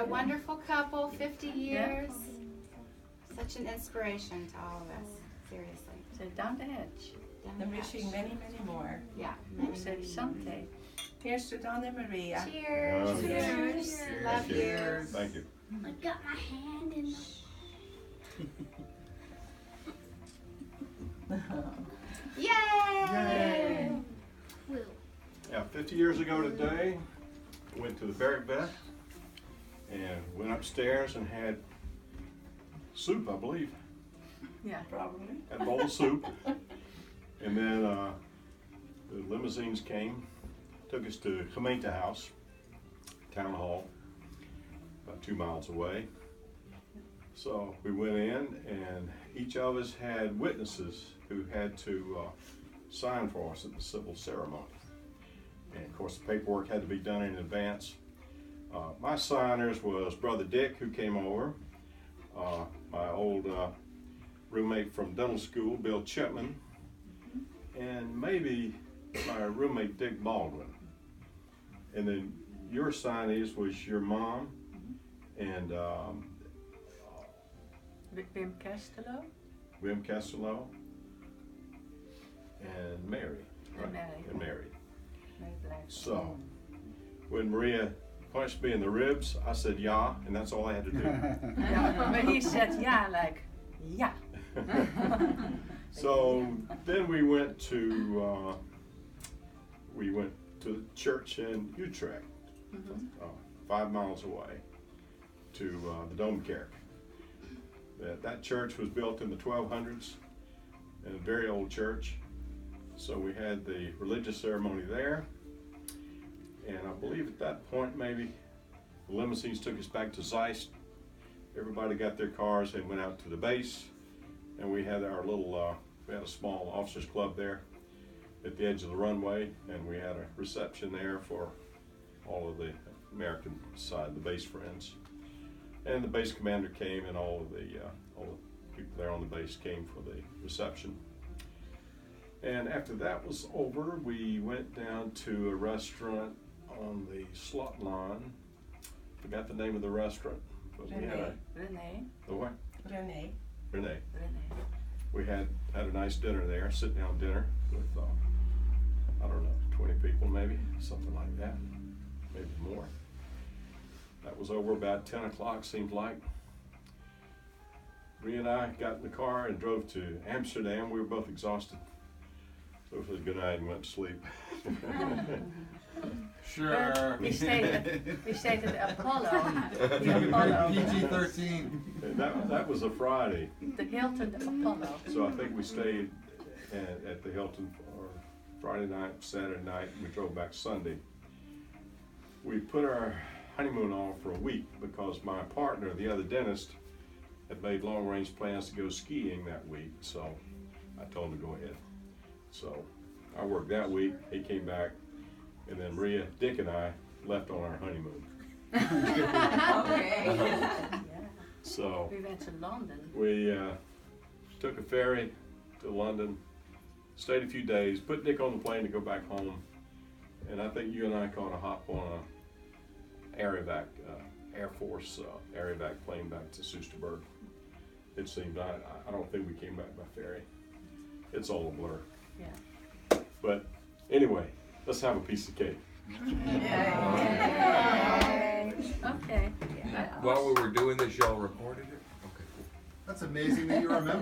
a wonderful couple, 50 years. Such an inspiration to all of us, seriously. So down the hedge. Down And the wishing hatch. many, many more. Yeah. So someday. Here's to Don and Maria. Cheers. Oh, yeah. Cheers. Love you. Thank you. I got my hand in the Yay! wheel. Yeah, 50 years ago today, went to the Barrack Vet and went upstairs and had soup, I believe. Yeah. Probably. Had a bowl of soup. And then the limousines came, took us to Clementa House, Town Hall, about 2 miles away. So we went in and each of us had witnesses who had to sign for us at the civil ceremony. And of course the paperwork had to be done in advance. My signers was Brother Dick, who came over, my old roommate from dental school, Bill Chipman, and maybe my roommate Dick Baldwin. And then your signees was your mom and Wim Castello Wim Castello and Mary. and Mary. And Mary. Mary Black. So when Maria punched me in the ribs, I said yeah, and that's all I had to do. Yeah, but he said yeah, like yeah. So then we went to the church in Utrecht, 5 miles away, to the Domkerk. That church was built in the 1200s, and a very old church. So we had the religious ceremony there, and I believe at that point maybe the limousines took us back to Zeist. Everybody got their cars and went out to the base, and we had our little, we had a small officers club there at the edge of the runway, and we had a reception there for all of the American side, the base friends. And the base commander came, and all the people there on the base came for the reception. And after that was over, we went down to a restaurant on the slot line. Forgot the name of the restaurant, but we had a Renee. the what? Renee. Renee. Renee. We had a nice dinner there, sit down dinner with I don't know, 20 people maybe, something like that, maybe more. That was over about 10 o'clock, seemed like. Bree and I got in the car and drove to Amsterdam. We were both exhausted. So we said good night and went to sleep. Sure. We stayed at the Apollo. The Apollo. PG-13. And that was a Friday. The Hilton Apollo. So I think we stayed at the Hilton for Friday night, Saturday night, and we drove back Sunday. We put our honeymoon off for a week because my partner, the other dentist, had made long-range plans to go skiing that week, so I told him to go ahead. So I worked that week, he came back, and then Maria, Dick, and I left on our honeymoon. Okay. Yeah. So We went to London. we took a ferry to London, stayed a few days, put Dick on the plane to go back home, and I think you and I caught a hop on a Air Force Aerovac plane back to Soesterberg. It seemed, I don't think we came back by ferry. It's all a blur. Yeah. But anyway, let's have a piece of cake. Okay. While we were doing this, y'all recorded it? Okay. That's amazing that you remember.